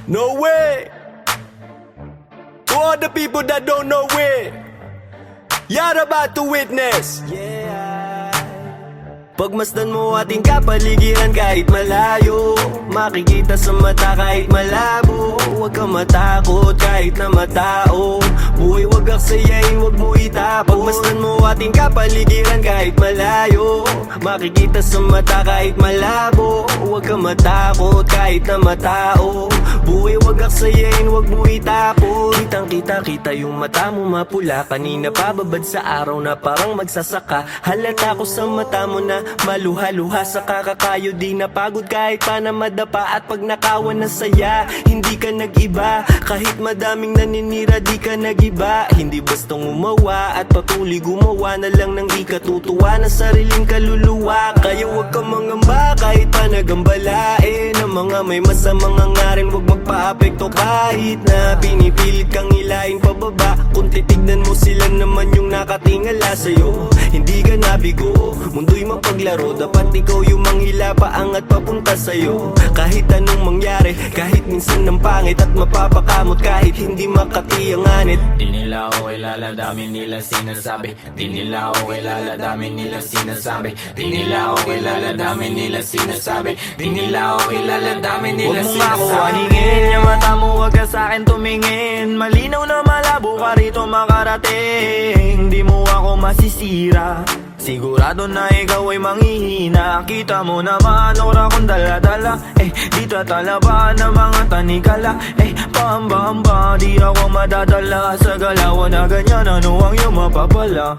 No way! To all the people that don't know it, you're about to witness. Pagmasdan mo ating kapaligiran kahit malayo, makikita sa mata kahit malabo. Huwag kang matakot kahit na matao, buhay wag aksayain, wag mo itapon. Pagmasdan mo ating kapaligiran kahit malayo, makikita sa mata kahit malabo. Huwag kang matakot kahit na matao, buhay wag aksayain, wag mo itapon. Kitang kita yung mata mo mapula, kanina pababad sa araw na parang magsasaka. Halata ko sa mata mo na maluha-luha sa kakakayo, di napagod kahit pa na madapa. At pag nakawan na saya, hindi ka nag-iba. Kahit madaming naninira, di ka nag-iba. Hindi bastang umawa at patuloy gumawa na lang ng ikatutuwa ng sariling kaluluwa. Kaya huwag kang mangamba kahit pa nagambalain ang mga may masamang hangarin. Huwag magpa-apekto kahit na pinipilit kang hilahin pababa. Kung titignan mo sila naman yung nakatingala sa'yo, hindi ka nabigo, mundo'y mapaglaro. Dapat ikaw yung manghila paangat papunta sa'yo. Kahit anong mangyari, kahit minsan ng pangit at mapapakamot, kahit hindi makatiyanganit. Di nila ako kilala, dami nila sinasabi. Di nila ako kilala, dami nila sinasabi. Di nila ako kilala, dami nila sinasabi. Di nila ako kilala, dami nila sinasabi. Huwag mo ako aningin, yung mata mo wag ka sa'kin tumingin. Malinaw na malabo ka rito makarating. Di mo ako masisira, sigurado na ikaw ay manghihina. Kita mo naman ora kong dala-dala, di tatalaba ng mga tanikala. Pahamba-hamba, di ako madadala sa galawan na ganyan. Ano ang iyong mapapala?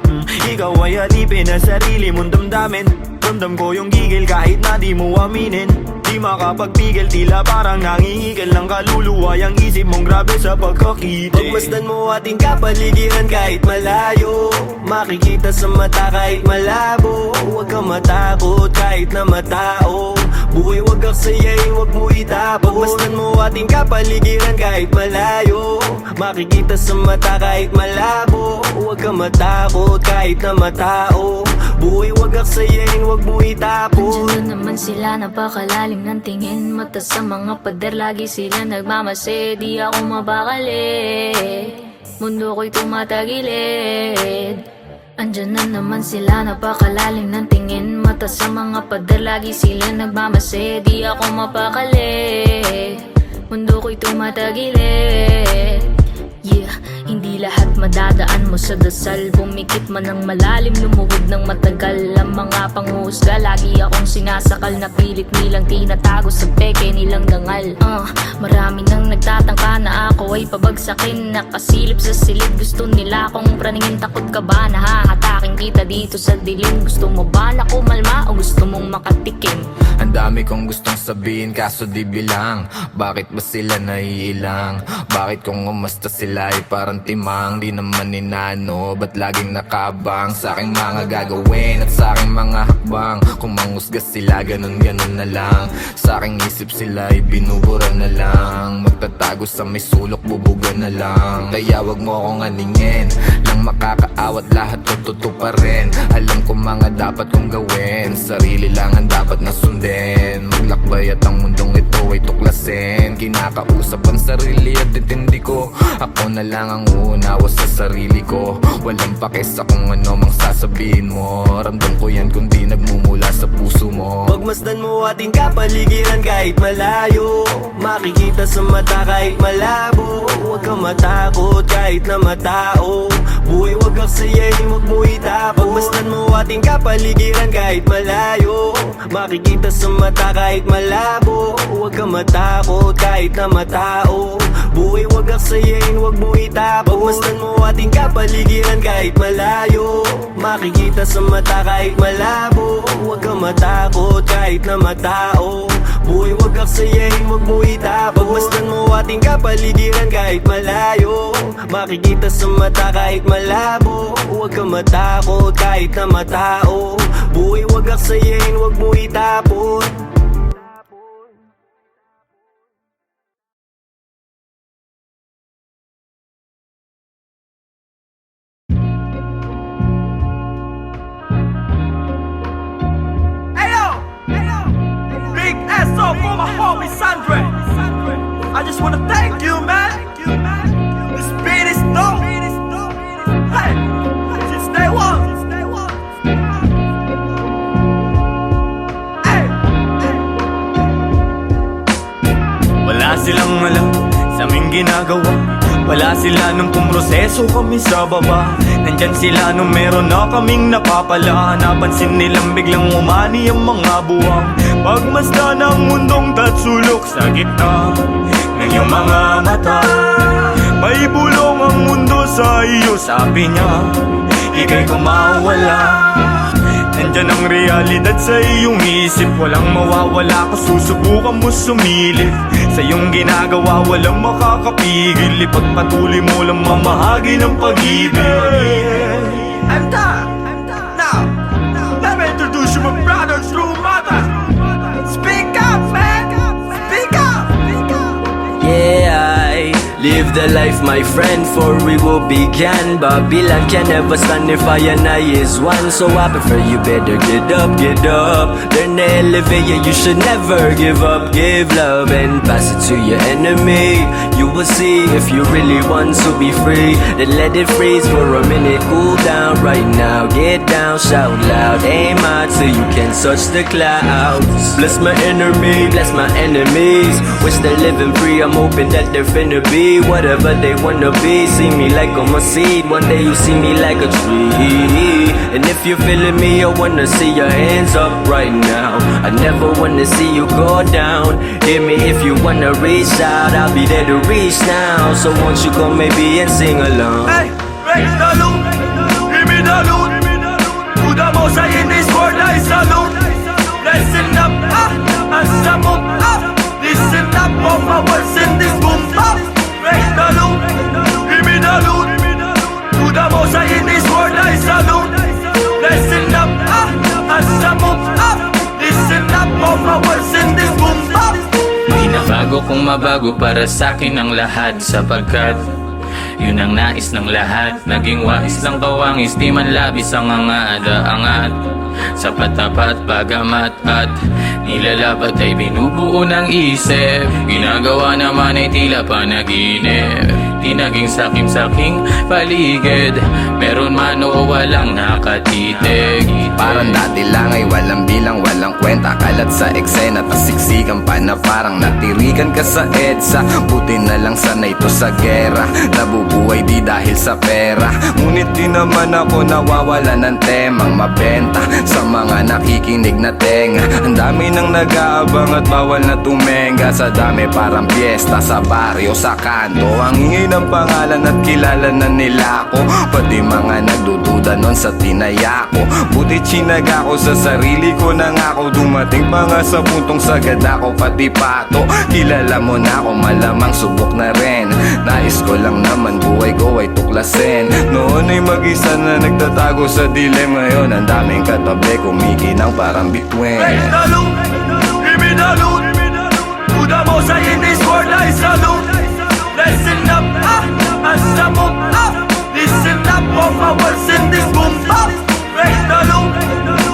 Ikaw ay alipin na sarili mong damdamin. Ramdam ko yung gigil kahit na di mo aminin. Di makapagpigil, tila parang nangihigil ng kaluluwa. Yang isip mong grabe sa pagkakita. Pagmasdan mo ating kapaligiran kahit malayo, makikita sa mata kahit malabo. Huwag kang matakot kahit na matao, buhay wag aksayain, wag mo itapon. Pagmasdan mo ating kapaligiran kahit malayo, makikita sa mata kahit malabo. Huwag kang matakot kahit na matao, buhay wag aksayain, wag mo itapon. Andiyan na naman sila, napakalalim ng tingin. Mata sa mga pader, lagi sila nagmamase. Di ako mabakali, mundo ko'y tumatagilid. Andiyan na naman sila, napakalalim ng tingin. Mata sa mga pader, lagi sila nagmamase. Di ako mapakali, mundo ko'y tumatagilid. Yeah, hindi lahat madadaan mo sa dasal. Bumikit man ng malalim, lumuhod ng matagal. Ang mga panghuhusga, lagi akong sinasakal. Napilit nilang tinatago sa peke nilang dangal. Marami nang nagtatangka na ako ay pabagsakin. Nakasilip sa silid, gusto nila akong praningin. Takot ka ba na hahatakin kita dito sa dilim? Gusto mo ba na kumalma o gusto mong makatikim? Ang dami kong gustong sabihin kaso di bilang. Bakit ba sila naiilang? Bakit kung umasta sila ay parang timang? Di naman inano, ba't laging nakabang sa aking mga gagawin at sa aking mga hakbang? Kung manghusga sila, ganun-ganun na lang. Sa aking isip sila ay binubura na lang. Magtatago sa may sulok, bubuga na lang. Kaya wag mo akong aningin, lang makakaawat lahat tututo pa rin. Alam ko mga dapat kong gawin, sarili lang ang dapat na sundin. Maglakbay at ang mundong ito ay tuklasin. Kinakausap ang sarili at intindi ko, ako na lang ang uunawa sa sarili ko. Walang pakis sa kung ano mang sasabihin mo. Ramdam ko yan kung di nagmumula sa puso mo. Pagmasdan mo ating kapaligiran kahit malayo, makikita sa mata kahit malabo. Huwag kang matakot kahit na matao, buhay wag aksayain, wag mo itapon. Pagmasdan mo ating kapaligiran kahit malayo, makikita sa mata kahit malabo. Huwag kang matakot kahit na matao, buhay wag aksayain, wag mo itapon. Pagmasdan mo ating kapaligiran kahit malayo, makikita sa mata kahit malabo. Huwag kang matakot kahit na matao, buhay wag aksayain, wag mo itapon. Pagmasdan mo ating kapaligiran kahit malayo, makikita sa mata kahit malabo. Huwag kang matakot kahit na matao, buhay wag aksayain, wag mo itapon. Big S up for my homie Sandre. I just wanna thank you, man. This beat is dope. Hey, since day one. Hey. Wala silang alam sa aming ginagawa. Wala sila nung pumroseso kami sa baba. Nandyan sila nung meron na kaming napapala. Napansin nilang biglang umani ang mga buwang. Pagmasdan ng mundong tatsulok sa gitna ng iyong mga mata. May bulong ang mundo sa iyo, sabi niya. Ika'y kumawala. Nandyan ang realidad sa iyong isip. Walang mawawala kung susubukan mo sumilip. Sa iyong ginagawa walang makakapigil. Ipagpatuloy mo lang mamahagi ng pag-ibig. I'm done. Now, let me introduce you my brother's true mother. Speak up, man. Speak up. Yeah, I live the life, my friend, for we will begin. Babylon can never stand if I and I is one. So I prefer you better get up. Learn to elevate, yeah, you should never give up. Give love and pass it to your enemy. You will see if you really want to be free. Then let it freeze for a minute, cool down right now. Get down, shout loud, aim high till you can touch the clouds. Bless my enemy, bless my enemies. Wish they're living free, I'm hoping that they're finna be whatever they wanna be. See me like I'm a seed, one day you see me like a tree. And if you're feeling me, I wanna see your hands up right now. I never wanna see you go down. Hear me if you wanna reach out, I'll be there to reach now. So won't you come maybe and sing along? Hey, raise the loot, give me the loot. To the most high in this world I salute. Listen up, and some up. Listen up, all my words in this boom bap. Raise the loot, give me the loot. To the most high in this world I salute. Listen up, and some up. Listen up, all my words in this boom bap. Di na bago kung mabago para sa'kin ang lahat. Sapagkat yun ang nais ng lahat. Naging wais lang kawangis, di man labis ang angada-angat. Sa patapat, bagamat at nilalabat ay binubuo ng isip. Ginagawa naman ay tila panaginip. Di naging sakim-saking paligid. Meron man o walang nakatitig. Parang dati lang ay walang bilang, walang kwenta. Kalat sa eksena, tasiksikan pa na parang natirikan ka sa EDSA. Buti na lang sanay ito sa gera. Nabubuhay di dahil sa pera. Ngunit di naman ako nawawala ng temang mabenta sa mga nakikinig na tenga. Ang dami nang nag-aabang at bawal na tumenga. Sa dami parang piyesta sa baryo, sa kanto. Ang ingay ng pangalan at kilala na nila ako. Pati mga nagdududa nun sa tinaya ko. Buti chinaga ko sa sarili ko na nga ako. Dumating pa nga sa puntong sagad ako pati pato. Kilala mo na ako, malamang subok na rin. Nais ko lang naman buhay ko ay tuklasin. Noon ay mag-isa na nagtatago sa dilim. Ngayon ang daming katabi, kumikinang parang bituin. Raise the loot, give me the loot. To the most high in this world I salute. Listen up, and some up. Listen up, all my words in this boom bap. Raise the loot,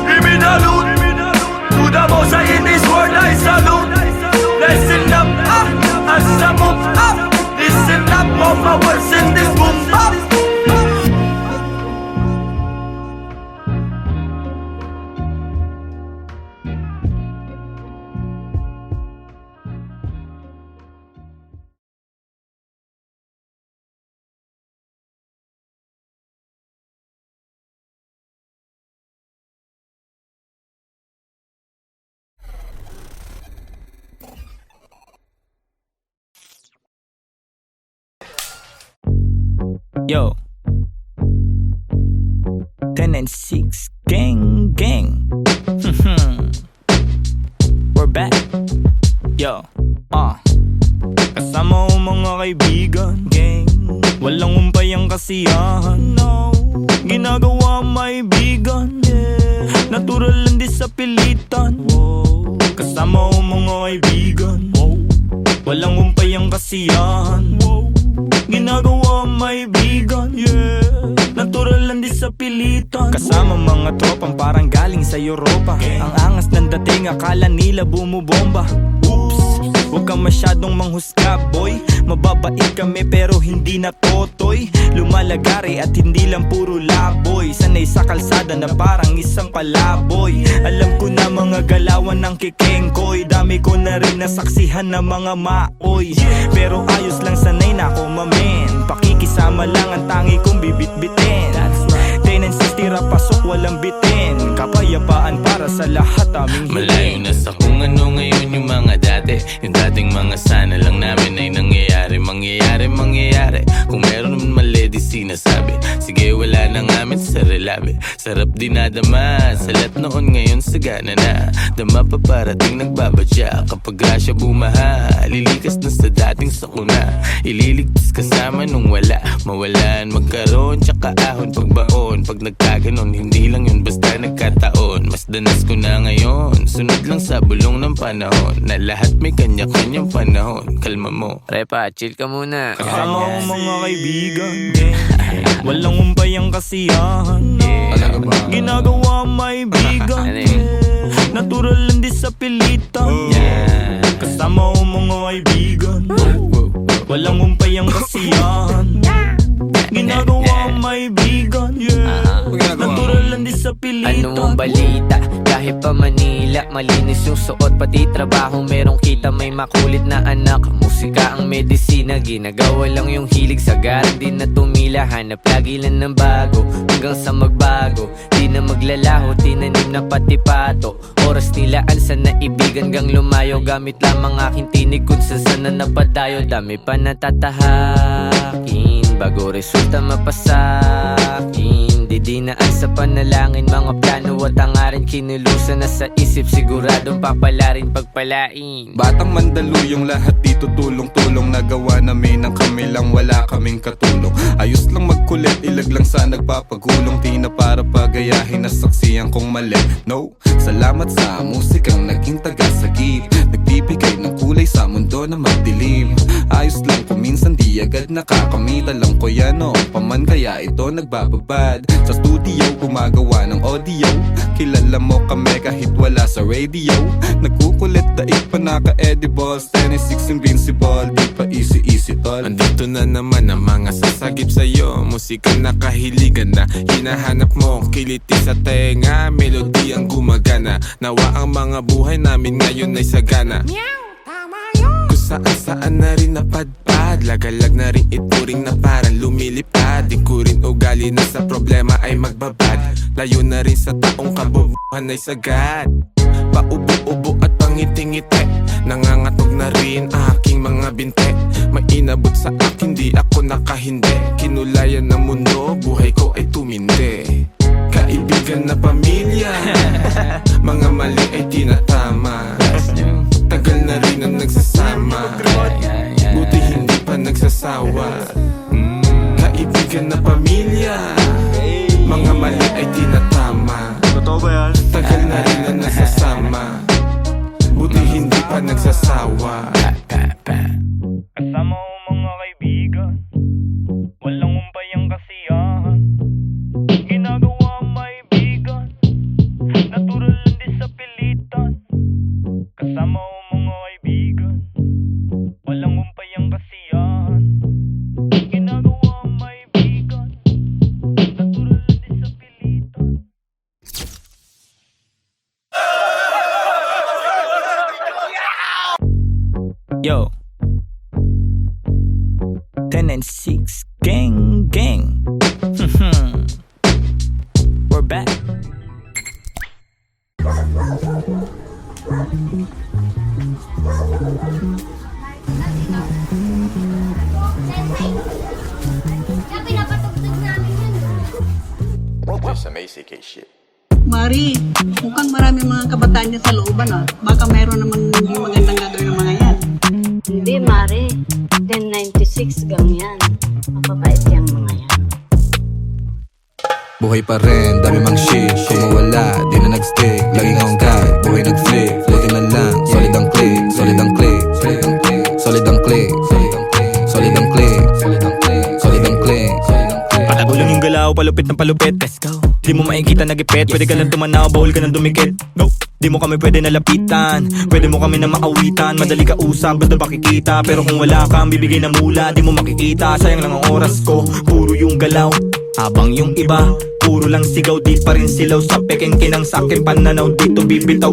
give me the loot. To the most high in this world I salute. Listen up, and some up. Listen up, all my words in this boom bap. Yo, 10 and 6 gang. We're back. Yo, kasama ko mga kaibigan, gang. Walang umpay ang kasiyahan, no. Ginagawa may bigan, yeah. Natural lang di sa pilitan, wow. Kasama ko mga kaibigan, wow. Walang umpay ang kasiyahan, wow. Ginagawa may bigan, yeah. Natural lang di sa pilitan. Kasama mga tropang parang galing sa Europa. Ang angas ng dating, akala nila bumubomba. Oops, Huwag kang masyadong manghusga boy. Mababait kami pero hindi na totoy. Lumalagari at hindi lang puro laboy. Sanay sa kalsada na parang isang palaboy. Alam ko na mga galawan ng kikengkoy. Dami ko na rin nasaksihan na mga maoy. Pero ayos lang, sanay na ako mamen. Pakikisama lang ang tangi kong bibit-bitin. 10 and 6 tira pasok walang bitin. Kapayapaan para sa lahat aming Malayo na sa kung ano ngayon yung mga dati. Yung dating mga sana lang namin ay nangyayari. Mangyayari. Kung meron naman mali di sinasabi. Sige wala na ngamin sa relabe. Sarap dinadama. Sa lahat noon ngayon sagana na. Dama pa parating nagbabadya. Kapag grasya bumaha, lilikas na sa dating sakuna. Ililigtas kasama nung wala. Mawalan, magkaroon, tsaka ahon pagbaon. Pag nagkaganon, hindi lang yun basta nagkataon. Mas danas ko na ngayon. Sunod lang sa bulong ng panahon. Na lahat may kanya-kanyang panahon. Kalma mo, Repa, chill ka muna. Kasama ko mga kaibigan, walang umpay ang kasiyahan. Ginagawa may bigan, natural lang di sa pilitan. Kasama ko mga kaibigan, walang umpay ang kasiyahan. Ginagawa may bigan, natural lang di sa pilitan. Ano ang balita? Kahit pa Manila, malinis yung suot pati trabaho merong kita. May makulit na anak, musika ang medisina. Ginagawa lang yung hilig sa garang di na tumila. Hanap lagi lang ng bago hanggang sa magbago. Di na maglalaho, tinanim na pati pato. Oras nilaan sa naibigan gang lumayo. Gamit lamang aking tinig kung saan na napadayo. Dami pa natatahakin bago resulta mapasakin. Didinaan sa panalangin, mga plano at hangarin. Kinulusan na sa isip, siguradong papalarin pagpalain. Batang Mandaluyong, lahat dito tulong-tulong. Nagawa namin ang kami lang, wala kaming katulong. Ayos lang magkulit, ilag lang sa nagpapagulong. Di na para pagayahin na saksiyan kong mali. No, salamat sa musikang naging tagasagip. Nagbibigay ng kulay sa mundo na madilim. Ayos lang kung minsan di agad nakakamit. Alam ko yan noong paman kaya ito nagbababad. Sa studio gumagawa ng audio. Kilala mo kami kahit wala sa radio. Nagkukulit daig pa naka-edibles. 10-6 invincible, di pa easy tol. Andito na naman ang mga sasagip sa'yo. Musika na kahiligan na hinahanap mo. Kiliti sa tenga, melody ang gumagana. Nawa ang mga buhay namin ngayon ay sagana. Kung saan-saan na rin napadpad. Lagalag na rin ituring na parang lumilipad. Di ko rin ugali na sa problema ay magbabad. Layo na rin sa taong kabubuhan ay sagad. Paubo-ubo at pangiti-ngiti. Nangangatog na rin aking mga binte. May inabot sa akin, di ako nakahindi. Kinulayan ng mundo, buhay ko ay tumindi. Kaibigan na pamilya, mga mali ay tinatama. Tagal na rin ang nagsasama, buti hindi pa nagsasawa. Kaibigan na pamilya, mga mali ay tinatama. Tagal na rin ang nagsasama, buti hindi pa nagsasawa. Kasama ko mga kaibigan, walang umpay ang kasiyahan. Ginagawa may bigan, natural lang di sa pilitan. Kasama ko mga kaibigan, walang umpay ang kasiyahan. Ginagawa may bigan, natural lang di sa pilitan. Yo, 10 and 6 gang. We're back. Some ACK shit. Mari, mukhang marami mga kabataan niya sa looban ah. Baka mayroon naman hindi magandang gagawin ng mga yan. Hindi, Mare. 1096 gang yan. Mapapait yung mga yan. Buhay pa rin, dami mang shit. Kung mawala, di na nag-stick. Laging on guide, buhay nag-flip. Buti na lang, solid ang click. Solid ang click. Solid ang click. Solid ang click. Solid ang click. Solid ang click. Solid ang click. Solid ang click. Patago lang yung galaw galaw, palupit ng palupit. Let's go. Di mo makikita nagipit, pwede ka lang tumanaw, bawal ka nang dumikit. Go. Di mo kami pwede nalapitan, pwede mo kami na maawitan. Madali ka usap, basta makikita. Pero kung wala kang bibigay na mula, di mo makikita. Sayang lang ang oras ko, puro yung galaw. Habang yung iba, puro lang sigaw, di pa rin silaw. Sa peking kinang sakin pananaw, dito bibitaw.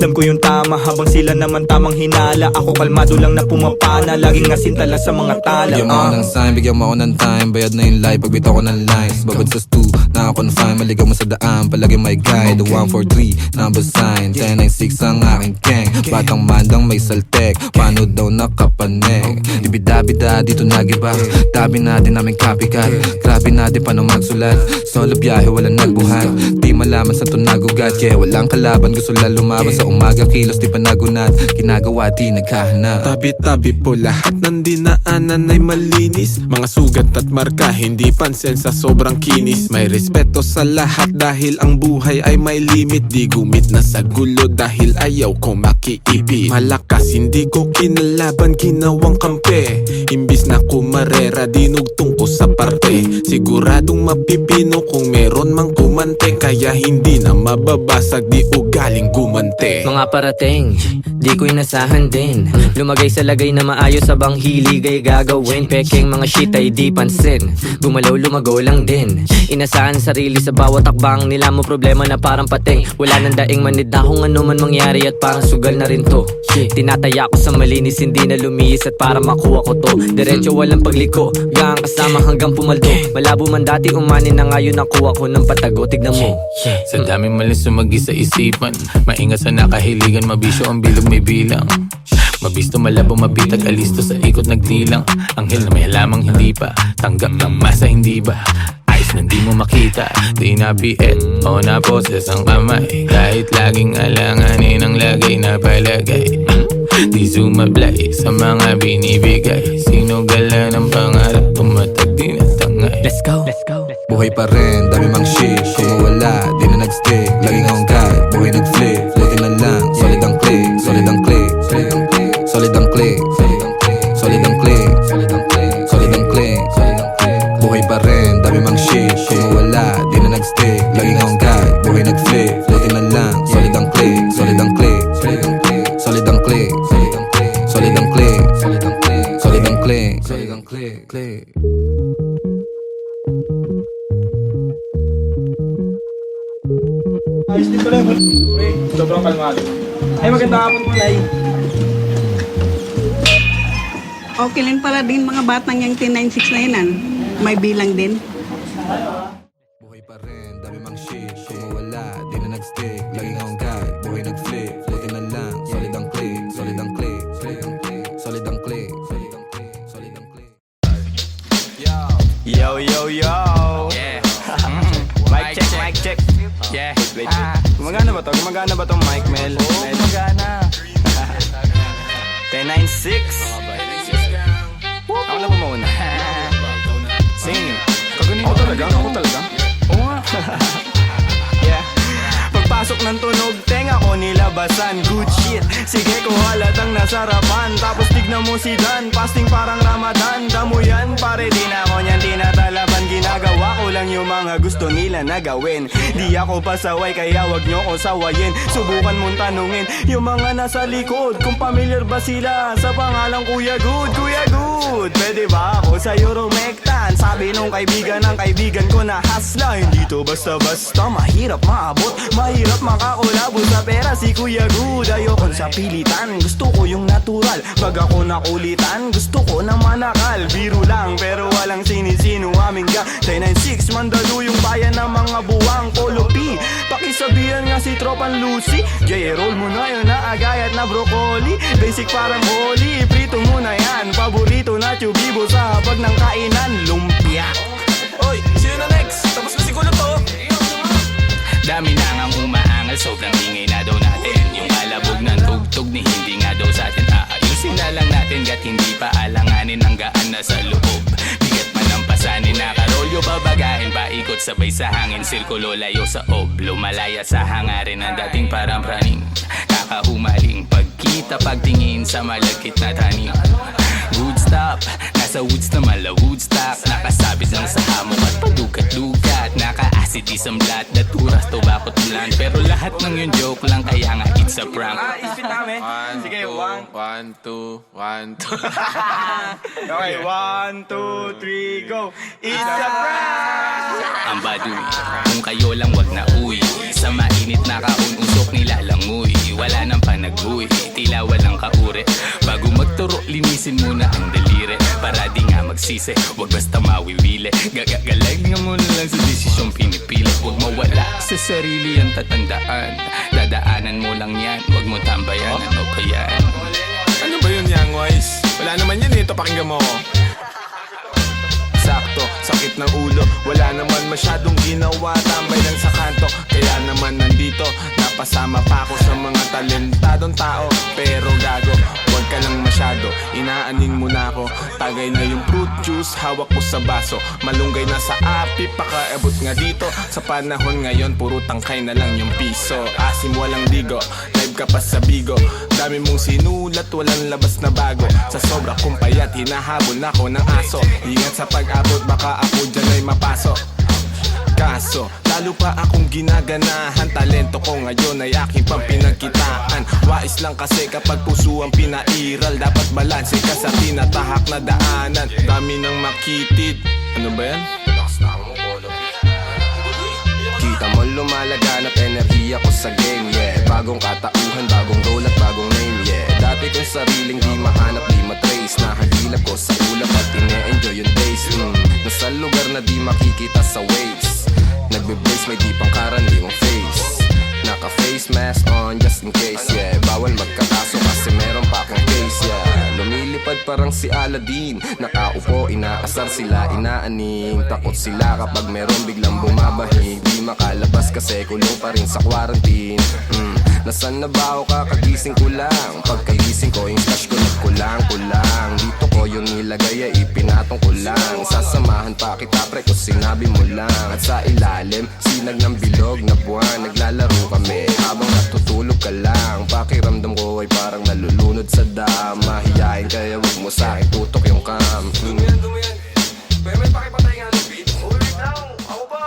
Alam ko yung tama, habang sila naman tamang hinala. Ako kalmado lang na pumapana, laging asintala sa mga tala. Bigyan mo ako ng sign, bigyan mo ako ng time. Bayad na yung life, pagbitaw ko ng lines. Babad sa stu, naka-confine, maligaw mo sa daan. Palagi may guide, the 143, number sign 1096 ang aking gang. Batang mandang may saltek, paano daw nakapanek. Dibida-bida, dito nagiba. Tabi natin namin copycat. Grabe natin paano magsulat. Solo biyahe, walang nagbuhat. Di malaman sa to nagugat. Yeah, walang kalaban, gusto lang lumaban. Sa umaga, kilos di pa nagunat. Ginagawa, di naghahanap. Tabi-tabi po lahat ng dinaanan ay malinis. Mga sugat at marka, hindi pansin sa sobrang kinis. May respeto sa lahat dahil ang buhay ay may limit. Di gumit na sa gulo dahil ayaw ko makiipit. Malakas, hindi ko kinalaban, ginawang kampe. Imbis na kumarera, dinugtong ko sa parte. Siguradong mapipino kung meron mang kumante. Kaya hindi na mababasag, di ugaling gumante. Mga parating, di ko inasahan din. Lumagay sa lagay na maayos, sabang hilig ay gagawin. Pekeng mga shit ay di pansin, gumalaw lumago lang din. Inasahan sarili sa bawat akbang nila mo, problema na parang pating. Wala nang daing manid na kung ano man mangyari at parang sugal na rin to. Tinataya ko sa malinis, hindi na lumihis at para makuha ko to. Diretso walang pagliko, gang kasama hanggang pumaldo. Malabo man dati umanin na ngayon nakuha ko ng patago, tignan mo. Sa daming malis sumagi sa isipan, maingat sa nakahiligan, mabisyo ang bilog may bilang. Mabisto, malabo, mabitag, alisto sa ikot nagdilang. Anghel na may halamang hindi pa tanggap ng masa, hindi ba? Ayos na di mo makita, di nabiet o naposes ang kamay. Kahit laging alanganin ang lagay na palagay. Di sumablay sa mga binibigay. Sinugala ng pangarap, tumatag di na tangay. Let's go, let's go. Buhay pa rin, dami mang shit. Kung mawala, di na nag-stick. Laging akong guide, buhay nag-flip. Buti na lang, solid ang click. Solid ang click, solid ang click. Solid ang click, solid ang click. Solid ang click. Buhay pa rin, dami mang shit. Kung mawala, di na nag-stick. Laging akong guide, buhay nag-flip. Buti na lang, solid ang click. Solid ang click, solid ang click. Solid ang click, solid ang click. Solid ang click. Ayos din pala yung sobrang kalmado. Ay, magandang hapon po, Nay. Okay lang pala din mga batang yung 1096 na yun. May bilang din. Buhay pa rin, dami mang shit. Kung mawala, di na nag-stick. Laging akong guide, buhay nag-flip. Buti na lang, solid ang click. Solid ang click, solid ang click. Solid ang click, solid ang click. Solid ang click. Yo, yo, yo! Yeah. Mic check, mic check. Yeah. Wait. Gumagana ba to? Gumagana ba tong mic, Mel? Oo, gumagana. 1096. Ako na ba mauna? Sing. Kaganito. Ako talaga? Ako talaga? Oo nga. Yeah. Pagpasok ng tunog, tenga ko nilabasan. Good shit. Sige ko halatang nasarapan. Tapos tignan mo si Dan, fasting parang Ramadan. Damo yan, pare di na ako niyan tinatalaban. Ginagawa ko lang yung mga gusto nila na gawin. Di ako pasaway kaya wag nyo ko sawayin. Subukan mong tanungin yung mga nasa likod kung familiar ba sila sa pangalang Kuya Good. Kuya Good, pwede ba ako sa Euromectan? Sabi nung kaibigan ng kaibigan ko na hasla. Hindi to basta-basta, mahirap maabot, mahirap makakulabo sa pera si Kuya Good. Ayokon sa pilitan, gusto ko yung natural. Pag ako nakulitan, gusto ko na manakal. Biro lang pero walang sinisino aming gang 1096, mandalo yung bayan ng mga buwang Polo P. Pakisabihan nga si Tropan Lucy, J-roll mo na yun na agayat na broccoli. Basic parang holy, prito mo na yan. Paborito na tubibo sa hapag ng kainan, lumpia. Oy, sino na next? Tapos na siguro to. Dami na ngang umaangal, sobrang ingay na daw natin. Yung alabog ng tugtog ni hindi nga daw sa atin. Aayusin na lang natin gat hindi pa alanganin ang gaan na sa loob. Bigat man ang pasanin, nakarolyo babagahin, paikot sabay sa hangin. Sirkulo layo sa oblo, malaya sa hangarin ang dating parang praning. Kakahumaling pagkita pagtingin sa malagkit na tanim. Good stop, nasa woods na mala Woodstock. Nakasabit lang sa hamok at padukat-dukat. at daturas to bakot ulan. Pero lahat ng yun joke lang, kaya nga it's a prank. Ispit namin. Sige, 1, 2, 1, 2. Okay, 1, 2, 3, go. It's a prank! Ang baduy, kung kayo lang wag na uwi. Sa mainit na kahon, usok nilalangoy. Wala nang panag-uwi, tila walang kaure. Bago magturo, linisin muna ang daliri. Para di nga magsisi, wag basta mawiwili. Gagagalay nga muna lang sa desisyong pinipili. Wag mawala sa sarili ang tatandaan. Dadaanan mo lang yan, wag mo tambayan. Ano ba yan? Ano ba yun, Young Wise? Wala naman yan, ito pakinggan mo. Sakto, sakit ng ulo, wala naman masyadong ginawa, tambay lang sa kanto. Kaya naman nandito, napasama pa ako sa mga talentadong tao. Pero gago, huwag ka lang masyado, inaaning mo na ako. Tagay na yung fruit juice, hawak ko sa baso. Malunggay na sa api, pakaabot nga dito. Sa panahon ngayon, puro tangkay na lang yung piso. Asim walang digo, live ka pa sa bigo. Dami mong sinulat, walang labas na bago. Sa sobra kong payat, hinahabol na ako ng aso. Ingat sa pag-abot, baka ako dyan ay mapasok. Kaso, lalo pa akong ginaganahan. Talento ko ngayon ay aking pampinagkitaan. Wais lang kasi kapag puso ang pinairal. Dapat balanse ka sa tinatahak na daanan. Dami ng makitid. Ano ba yan? Kita mo lumalaganap enerhiya ko sa game, yeah. Bagong katauhan, bagong role at bagong name, yeah. Dati kong sariling di mahanap, di matrace. Nakagilap ko sa ulap at ine-enjoy yung days. Nasa lugar na di makikita sa waves. Nagbe-brace, may di pang karaniwang face. Naka-face mask on just in case, yeah. Bawal magkakaso kasi meron pa akong case, yeah. Lumilipad parang si Aladdin. Nakaupo, inaasar sila, inaaning. Takot sila kapag meron biglang bumabahig. Di makalabas kasi kulong pa rin sa quarantine. Nasaan na ba ako kakagising ko lang? Pagkagising ko, yung stash ko nagkulang-kulang. Dito ko yung nilagay ay ipinatong ko lang. Sasamahan pa kita pre kung sinabi mo lang. At sa ilalim, sinag ng bilog na buwan. Naglalaro kami habang natutulog ka lang. Pakiramdam ko ay parang nalulunod sa dam. Mahihain kaya wag mo sa akin tutok yung cam. Dumiyan. Pero may pakipatay nga ng beat. Wait lang, ako pa.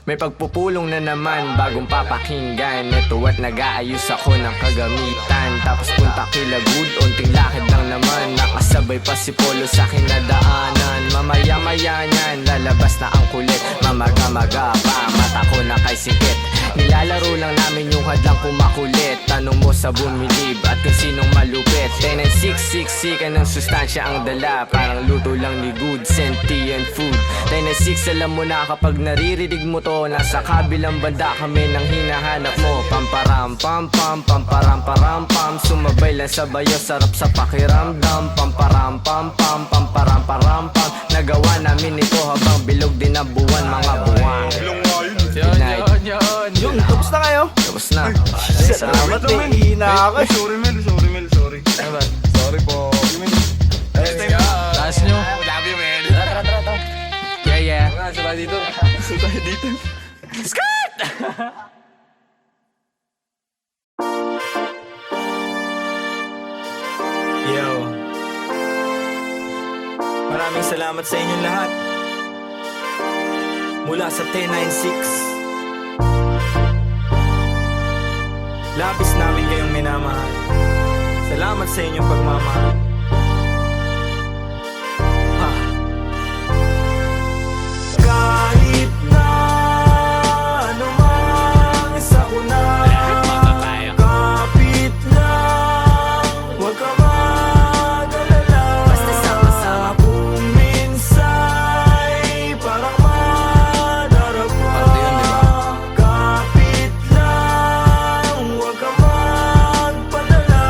May pagpupulong na naman, bagong papakinggan. Ito at nag-aayos ako ng kagamitan. Tapos punta kila good, unting lakad lang naman. Nakasabay pa si Polo sa akin na daanan. Mamaya-maya niyan, lalabas na ang kulit. Mamaga-maga pa, mata ko na kay sikit. Nilalaro lang namin yung hadlang kumakulit. Tanong mo sa bumilib at kung sinong malupit. 10-6-6-6 ng sustansya ang dala. Parang luto lang ni good, sentient food. 10-6 alam mo na kapag naririnig mo to. Nasa kabilang banda kami nang hinahanap mo. Pamparam-pam-pam, pamparam-param-pam. Sumabay lang sa bayo, sarap sa pakiramdam. Pamparam-pam-pam, pamparam-param-pam. Nagawa namin ito habang bilog din ang buwan, mga buwan. Good night. Yun, tapos na kayo? Tapos na. Salamat eh. Hihina ako. Sorry Mel. Sorry po. Next time. Taas nyo. Love you, man. Tara. Yeah. Sabay dito. Yo. Maraming salamat sa inyong lahat. Mula sa 1096. Labis namin kayong minamahal. Salamat sa inyong pagmamahal. Kahit na anumang isa ko na kapit lang, huwag ka mag-alala. Basta sama-sama kung minsa'y parang madarapa. Kapit lang, huwag ka magpadala.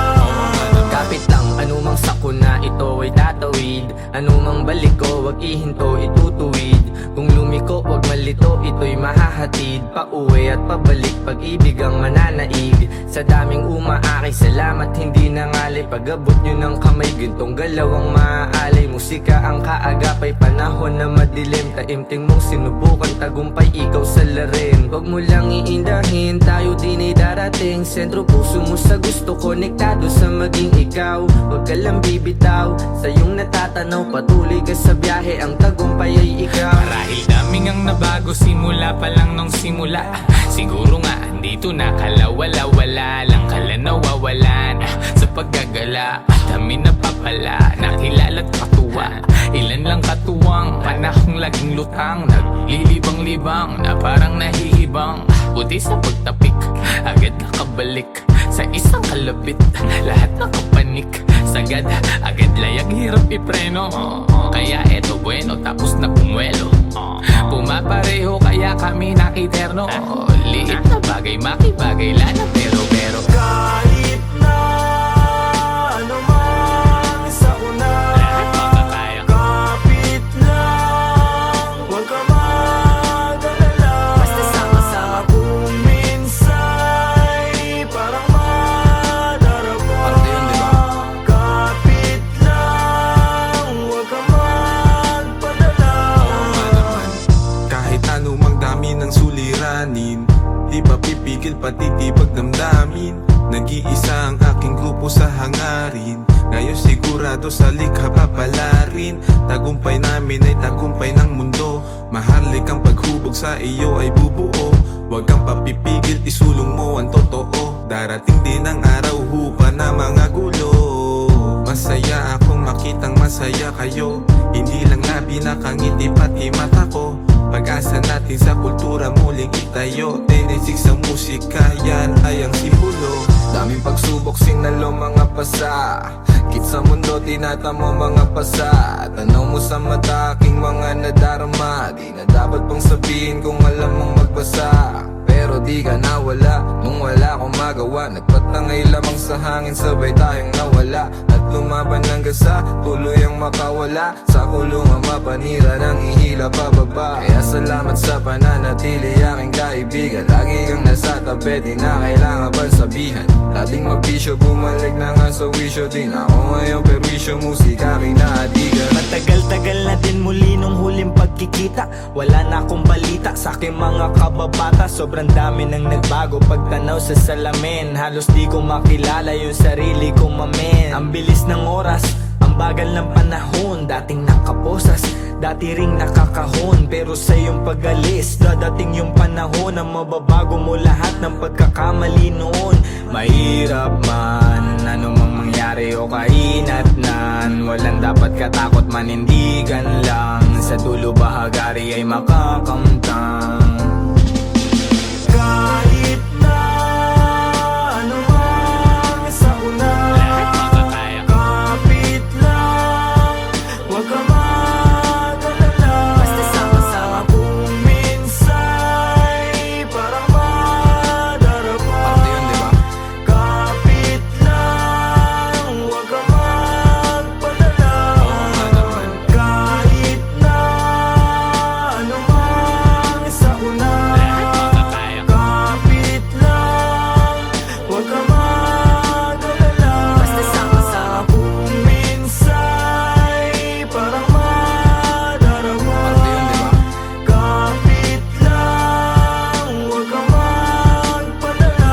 Kapit lang, anumang sakuna ito ay tatawid. Anumang balik ko, wag ihinto, itutuwid. Kung lumiko, wag malito, ito'y mahahatid. Pauwi at pabalik, pag-ibig ang mananaig. Sa daming umaakay, salamat hindi nangalay. Pag-abot nyo ng kamay, gintong galaw ang maaalay. Musika ang kaagapay, panahon na madilim. Taimting mong sinubukan, tagumpay, ikaw sa larin. Wag mo lang iindahin, tayo din ay darating. Sentro puso mo sa gusto, konektado sa maging ikaw. Wag ka lang bibitaw, sa iyong natatanaw. Patuloy ka sa biyahe, ang tagumpay ay ikaw. Marahil daming ang nabago simula pa lang nung nagsimula. Siguro nga, dito na kalawala-wala lang kala nawawalan sa paggagala. Dami na papala, nakilala't katuwa. Ilan lang katuwang, panahong laging lutang. Naglilibang-libang na parang nahihibang. Buti sa pagtapik, agad nakabalik sa isang kalabit. Lahat nakapanik, sagad, agad layag, hirap ipreno. Kaya eto bueno, tapos na pumuelo. Pumapareho kaya kami nakiterno. Liit na bagay, makibagay, lana pero Kahit na ano man sa una, lahat makakaya. kapit lang, huwag ka mag-alala. Basta sama-sama. Kung minsa'y parang madarapa, Parte yun, di ba? kapit lang, huwag ka magpadala. Kahit anumang dami ng suliranin, di ba pipigil patitibag damdamin. Nag-iisa ang aking grupo sa hangarin. Ngayon sigurado sa likha papalarin. Tagumpay namin ay tagumpay ng mundo. Mahalik ang paghubog sa iyo ay bubuo. Huwag kang papipigil, isulong mo ang totoo. Darating din ang araw, hupa na mga gulo. Masaya akong makitang masaya kayo. Hindi lang labi nakangiti pati mata ko. Pag-asa natin sa kultura muling itayo. 10-6 sa musika, yan ay ang simbolo. Daming pagsubok, sinalo mga pasa. Kit sa mundo, tinatamo mga pasa. Tanaw mo sa mata, aking mga nadarama. Di na dapat pang sabihin kung alam mong magbasa. Pero di ka nawala, nung wala akong magawa. Nagpatangay lamang sa hangin, sabay tayong nawala. At lumaban hanggang sa tuloy ang makawala. Sa kulungan mapanira nang ihila pababa. Kaya salamat sa pananatili, aking kaibigan. Lagi kang nasa tabi, di na kailangan pang sabihan. Dating magbisyo, bumalik na nga sa wisyo. Din ako ngayon perwisyo, musika kinahatigan. Matagal-tagal na din muli nung huling pagkikita. Wala na akong balita sa aking mga kababata. Sobrang dami nang nagbago pagtanaw sa salamin. Halos di ko makilala yung sarili ko, mamen. Ang bilis ng oras, ang bagal ng panahon. Dating nakaposas, dati ring nakakahon. Pero sa iyong pag-alis, dadating yung panahon na mababago mo lahat ng pagkakamali noon. Mahirap man, anumang mangyari o kainatnan. Walang dapat katakot, manindigan lang. Sa dulo bahagari ay makakamtang. Kahit na ano man sa una, Lahat makakaya. kapit lang, huwag ka mag-alala. Basta sama-sama. Kung minsa'y parang madarapa, Parte yun, di ba? kapit lang, huwag ka magpadala. Kahit na ano man sa una, Lahat makakaya. kapit lang, huwag ka mag-alala. Basta sama-sama. Kung minsa'y parang madarama, Parte yun, di ba? kapit lang, huwag ka magpadala.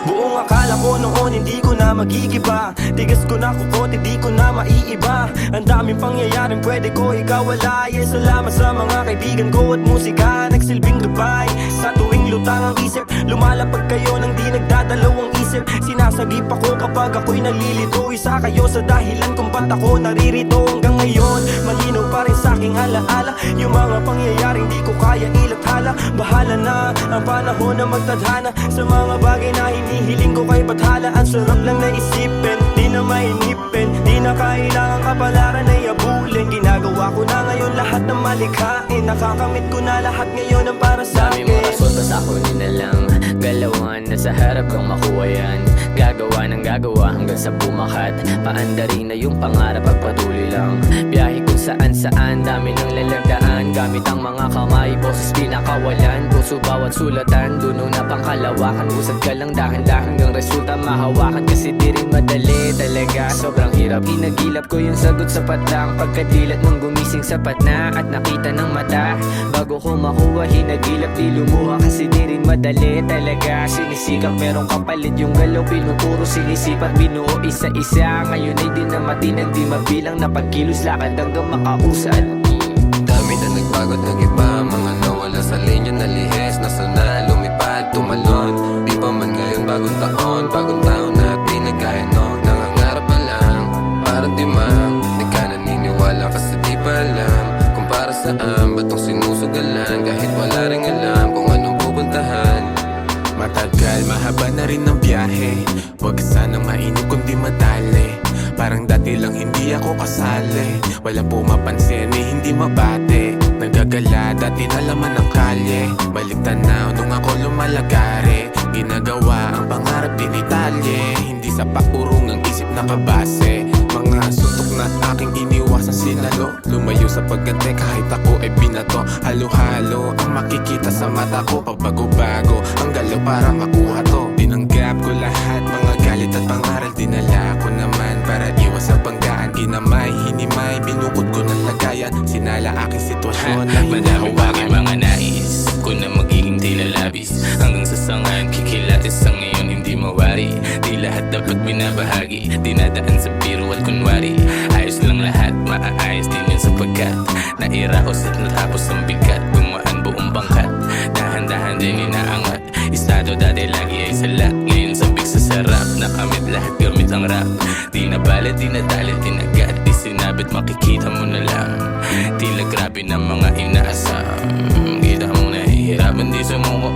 Buong akala ko noon hindi ko na magigiba. Tigas ko na kukote, di ko na maiiba. Ang daming pangyayaring pwede ko ikawala. Yes, salamat sa mga kaibigan ko at musika. Nagsilbing gabay sa tuwing nagiging lutang ang isip. Lumalapag kayo nang di nagdadalawang isip. Sinasagip ako kapag ako'y nalilito. Isa kayo sa dahilan kung ba't ako naririto hanggang ngayon. Malinaw pa rin sa'king alaala yung mga pangyayaring di ko kaya ilathala. Bahala na ang panahon na magtadhana sa mga bagay na hinihiling ko kay Bathala. Ang sarap lang na isipin, di na mainipin, di na kailangan kapalaran ay abulin. Ginagawa ko na ngayon lahat ng malikhain. Nakakamit ko na lahat ngayon ang para sa Dami akin. mga sotas ako na lang galawan na sa harap kang makuha yan. Gagawa ng gagawa hanggang sa bumakat. Paandarin na yung pangarap pagpatuloy lang. Biyahe kung saan saan, dami ng lalagdaan. Gamit ang mga kamay, boses pinakawalan. Puso bawat sulatan, duno na pangkalawakan. Usad ka lang dahan-dahan hanggang resulta mahawakan. Kasi di rin madali talaga, sobrang hirap. Inagilap ko yung sagot sapat lang. Pagkadilat mong gumising sapat na at nakita ng mata. Bago ko makuha, hinagilap di lumuha. Kasi di rin madali talaga. Sinisikap merong kapalit yung galaw. Pinuturo sinisipat binuo isa-isa. Ngayon ay di na matinag di mabilang. Na pagkilos lakad hanggang makausad. Dami na nagbago at nag-iba. Mga nawala sa linya na lihis. Nasa na lumipad, tumalon. Di pa man ngayon bagong taon na di nagkaya no. Nangangarap pa lang, parang timang. Di ka naniniwala kasi di pa alam kung para saan ba tong sinusugalan. Kahit wala ring alam kung anong pupuntahan. Matagal, mahaba na rin ang biyahe. Huwag sanang mainip kundi madali. Parang dati lang hindi ako kasali. Walang pumapansin, hindi mabate. Nagagala, dati na laman ng kalye. Balik tanaw nung ako lumalagari. Ginagawa ang pangarap din italye. Hindi sa pakurong ang isip nakabase. Mga suntok na aking iniwasan sinalo. Lumayo sa paggante kahit ako ay binato. Halo-halo ang makikita sa mata ko. Pabago-bago ang galaw para makuha to. Binanggap ko lahat, mga galit at pangaral. Dinala ko naman para iwas sa banggaan. Ginamay, hinimay, binukod ko ng lagayan. Sinala aking sitwasyon na Madaming bagay mga nais ko na magiging tila labis. Hanggang sa sangan kikilatis sa ngayon hindi mawari. Di lahat dapat binabahagi, dinadaan sa biro at kunwari. Ayos lang lahat, maaayos din yun sapagkat nairaos at natapos ang bigat. Gumaan buong bangkat, dahan-dahan din inaangat. Estado dati lagi ay salat, ngayon sabik sa sarap. Nakamit lahat gamit ang rap. Di na balat, di na dalit, di na gat. Di sinabit, makikita mo na lang. Tila grabe na mga inaasam. Kita mo nahihirapan di sumuko.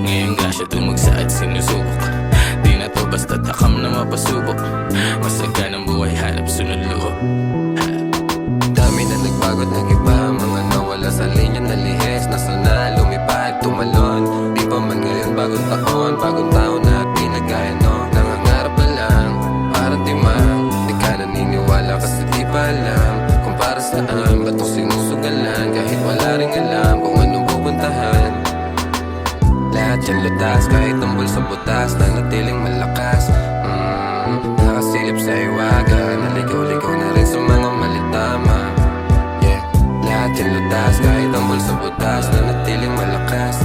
Ngayon grasya tumagsa at sinusubok. Di na to basta takam na mapasubok. Masagan ang buhay, hanap sunod luho. Dami na nagbago at nag-iba. Mga nawala sa linya na lihis. Nasa na lumipad, tumalon. Di pa man ngayon bagong taon na di nagkaya no. Nangangarap pa lang, parang timang. Di ka naniniwala kasi di pa alam kung para saan ba tong sinusugalan. Kahit wala ring alam kung anong pupuntahan. Lahat yan lutas, kahit ang bulsa butas. Nanatiling malakas, nakasilip sa hiwaga. Naligaw-ligaw na rin sa mga malitama. Yeah, lahat yan lutas, kahit ang bulsa butas. Nanatiling malakas,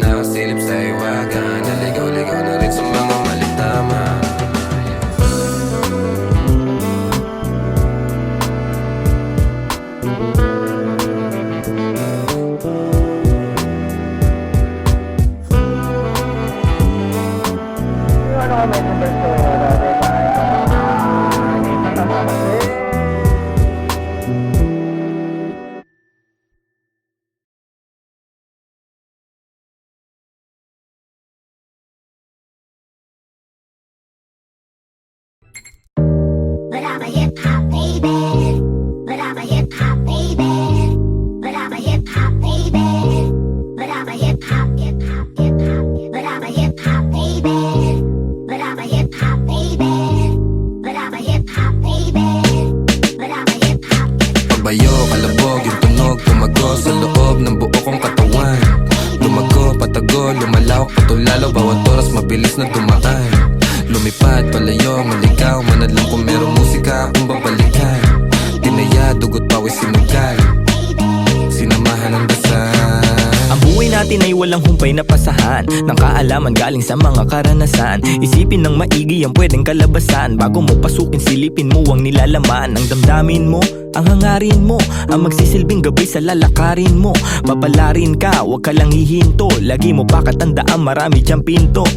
nakasilip sa hiwaga. Naligaw-ligaw na rin sa mga malitama. natin ay walang humpay na pasahan ng kaalaman galing sa mga karanasan. Isipin ng maigi ang pwedeng kalabasan. Bago mo pasukin, silipin mo ang nilalaman. Ang damdamin mo, ang hangarin mo, ang magsisilbing gabay sa lalakarin mo. Papalarin ka, wag ka lang hihinto. Lagi mo pa katandaan, marami diyang pinto.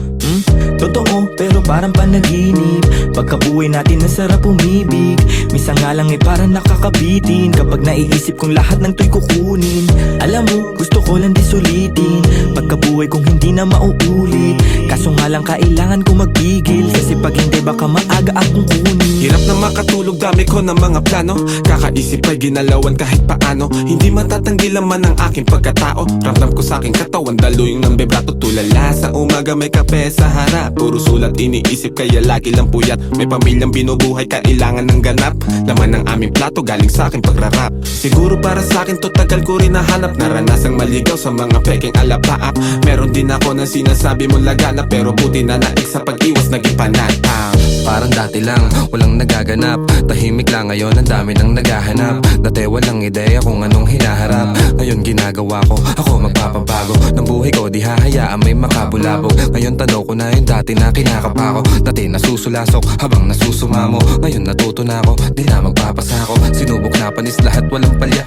Totoo, pero parang panaginip. Pagkabuhay natin ang sarap umibig. Minsan nga lang parang nakakabitin kapag naiisip kong lahat ng to'y kukunin. Alam mo, gusto ko lang di sulitin pagkabuhay kong hindi na mauulit. Kaso nga lang kailangan ko magpigil, kasi pag hindi baka maaga akong kunin. Hirap na makatulog, dami ko ng mga plano. Kakaisip ay ginalawan kahit paano. Hindi matatanggi laman ang aking pagkatao. Ramdam ko sa aking katawan, daluyong ng bebrato. Tulala sa umaga, may kape sa harap. Puro sulat iniisip, kaya lagi lang puyat. May pamilyang binubuhay, kailangan ng ganap. Laman ng aming plato, galing sa aking pagrarap. Siguro para sa akin to, tagal ko rin nahanap. Naranasang maligaw sa mga peking alapaap. Meron din ako ng sinasabi mong laganap, pero buti na naik sa pag-iwas naging panatap. Parang dati lang, walang nagaganap. Tahimik lang, ngayon ang dami nang naghahanap. Dati walang ideya kung anong hinaharap. Ngayon ginagawa ko, ako magpapabago ng buhay ko, di hahayaan may makabulabog. Ngayon tanaw ko na yung dati na kinakapa ko. Dati nasusulasok habang nasusumamo. Ngayon natuto na ako, di na magpapasako. Sinubok na panis lahat, walang palya.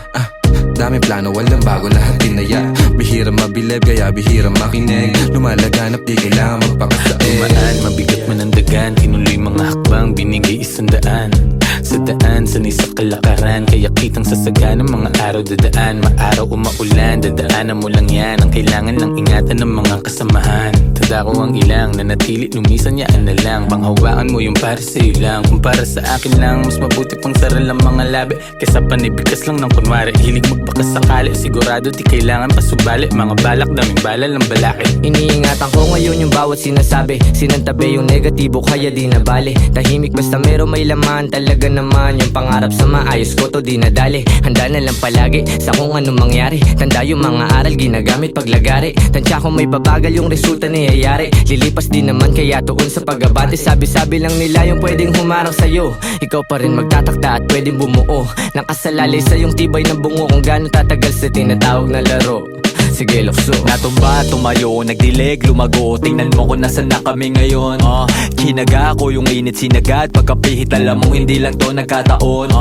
Daming plano, walang bago, lahat tinaya. Bihira mabileb, kaya bihira makinig. Lumalaganap, di kailangan magpakasain. Tumaan, mabigat man ang dagan. Tinuloy mga hakbang, binigay 100. Sa daan, sanay sa kalakaran. Kaya kitang sasaga ng mga araw dadaan. Maaraw o maulan, dadaanan mo lang yan. Ang kailangan lang ingatan ng mga kasamahan. Tanda ko ang ilang, nanatili, lumisan yaan na lang. Panghawakan mo yung para sa'yo lang. Kung para sa akin lang, mas mabuti pang saral ang mga labi kesa panibigas lang ng kunwari. Hilig magbakas sakali, sigurado di kailangan pasubali. Mga balak, daming bala ng balakid. Iniingatan ko ngayon yung bawat sinasabi. Sinantabi yung negatibo, kaya di na bale. Tahimik basta meron may laman. Talaga naman yung pangarap sa maayos ko, to di nadali. Handa na lang palagi sa kung anong mangyari. Tanda yung mga aral ginagamit paglagari. Tansya ko may babagal yung resulta niyayari. Lilipas din naman kaya tuon sa pag-abante. Sabi-sabi lang nila yung pwedeng humarang sa'yo. Ikaw pa rin magtatakda at pwedeng bumuo. Nakasalalay sa yung tibay ng bungo. Kung gano'ng tatagal sa tinatawag na laro. Sige, lukso. Natumba, tumayo, nagdilig, lumago. Tingnan mo kung nasan na kami ngayon. Kinaga ko yung init sinagad. Pagkapihit alam mo hindi lang to nagkataon.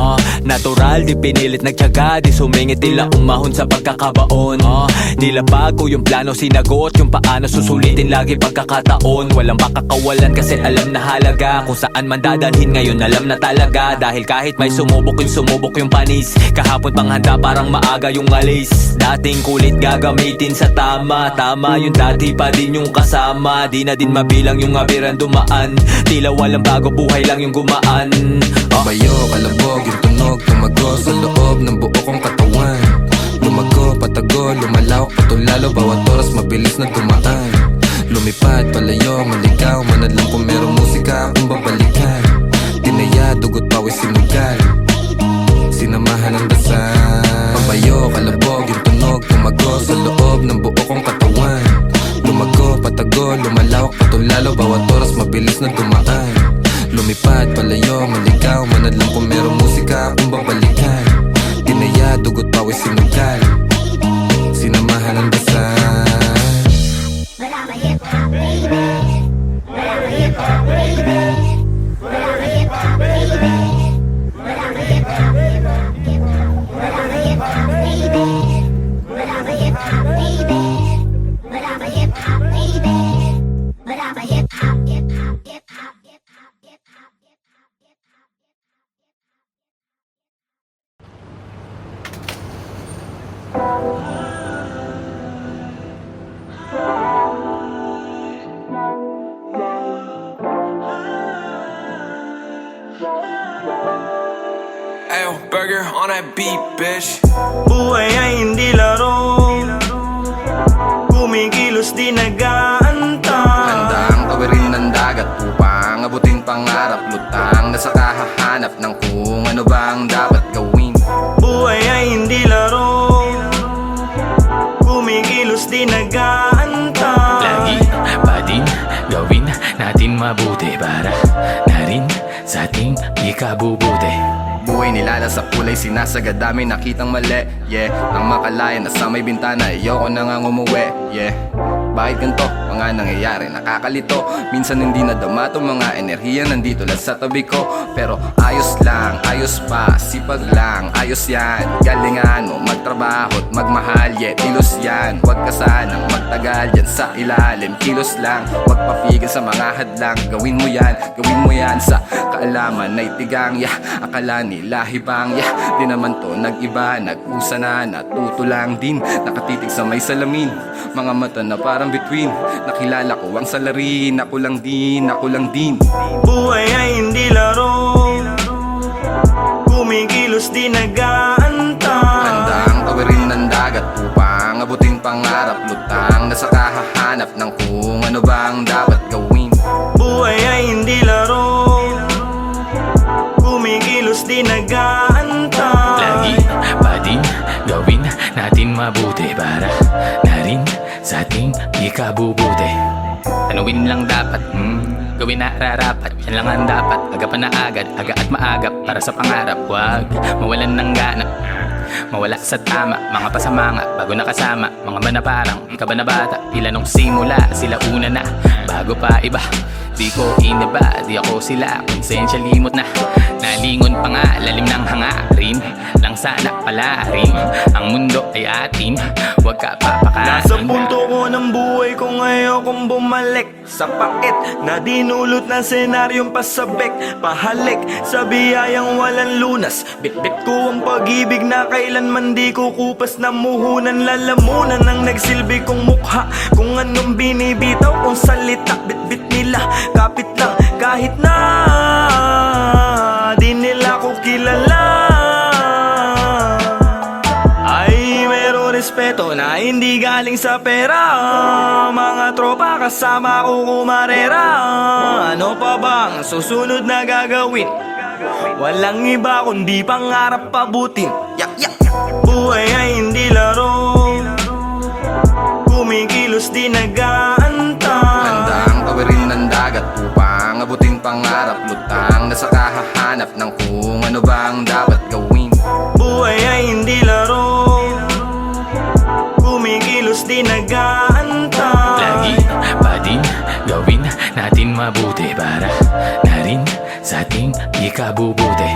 Natural, di pinilit nagtyaga. Di sumingit, tila umahon sa pagkakabaon. Nilabag ko yung plano, sinagot yung paano susulitin lagi pagkakataon. Walang makakawalan kasi alam na halaga. Kung saan man dadalhin ngayon alam na talaga. Dahil kahit may sumubok yung panis. Kahapon pang handa parang maaga yung alis. Dating kulit gagamitin sa tama. Tama yung dati pa din yung kasama. Di na din mabilang yung abiran dumaan. Tila walang bago, buhay lang yung gumaan. Bayo, kalabog, yung tunog, tumago sa loob ng buo kong katawan. Lumago, patago, lumalawak, patulalo. Bawat oras mabilis na dumaan. Lumipad, palayo, maligaw. Manadlang kung merong musika akong babalikan. Tinaya, dugot, pawis, sinugal. Sinamahan ng dasal. Bayo, kalabog, yung tunog, tumago sa loob ng buo kong katawan. Lumago, patago, lumalawak, patulalo. Bawat oras mabilis na dumaan. Lumipad, palayo, maligaw. Manadlang kung merong musika akong babalikan. Tinaya, dugot, pawis, sinugal. Sinamahan ng dasal. Ayo, burger on that beat, bitch. Buhay ay hindi laro. Kumikilos di nag-aantay. Handa ang tawirin ng dagat upang abutin pangarap. Lutang na sa kahahanap ng kung ano ba ang dapat gawin. Buhay ay hindi laro. Kumikilos di nag-aantay. Lagi pa din gawin natin mabuti para na rin sa ating ikabubuti. buhay nilala sa kulay sinasagad dami nakitang mali. Yeah, nang makalaya na sa may bintana ayoko na nga umuwi. Yeah, bakit ganito? Mga nangyayari nakakalito. Minsan hindi nadama tong mga enerhiya nandito lang sa tabi ko. Pero ayos lang, ayos pa, sipag lang, ayos yan. Galingan mo, magtrabaho't magmahal, yeah, kilos yan. Huwag ka sanang magtagal yan sa ilalim, kilos lang. Huwag papigil sa mga hadlang, gawin mo yan sa kaalaman na itigang, yeah. Akala nila hibang, yeah, di naman to nag-iba, nag-usa na, natuto lang din. Nakatitig sa may salamin, mga mata na parang between. Nakilala ko ang salarin, ako lang din. Buhay ay hindi laro, kumikilos di nag-aantay. Handang tawirin ng dagat upang abutin pangarap. Lutang na sa kahahanap ng kung ano bang dapat gawin. Buhay ay hindi laro, kumikilos di nag-aantay. Lagi pa din gawin natin mabuti para na rin sa ating ikabubuti. Tanungin lang dapat, gawin na rarapat. Yan lang ang dapat, aga pa na agad, aga at maagap. Para sa pangarap, wag mawalan ng gana, mawala sa tama, mga pasamanga bago nakasama. Mga manaparang, ika ba na bata, pila nung simula, sila una na, bago pa iba. Di ko inaba, di ako sila, konsensya limot na. Nalingon pa nga, lalim ng hangarin lang sana palarin. Ang mundo ay atin, huwag ka papakain. Nasa punto ko ng buhay ko ngayon kung bumalik sa pakit na dinulot ng senaryong pasabik. Pahalik sa biyayang walang lunas, bitbit ko ang pag-ibig na kailanman di ko kupas na muhunan. Lalamunan ang nagsilbi kong mukha, kung anong binibitaw kong salita. Bitbit nila, kapit lang kahit na di nila ko kilala. Ay meron respeto na hindi galing sa pera. Mga tropa kasama ko kumarera. Ano pa bang susunod na gagawin? Walang iba kundi pangarap pabutin. Buhay ay hindi laro, kumikilos di nag-aantay. Handang tawirin ng dagat upang abutin pangarap. Lutang na sa kahahanap ng kung ano bang dapat gawin. Buhay ay hindi laro, kumikilos di nag-aantay. Lagi pa din gawin natin mabuti para na rin sa ating ikabubuti.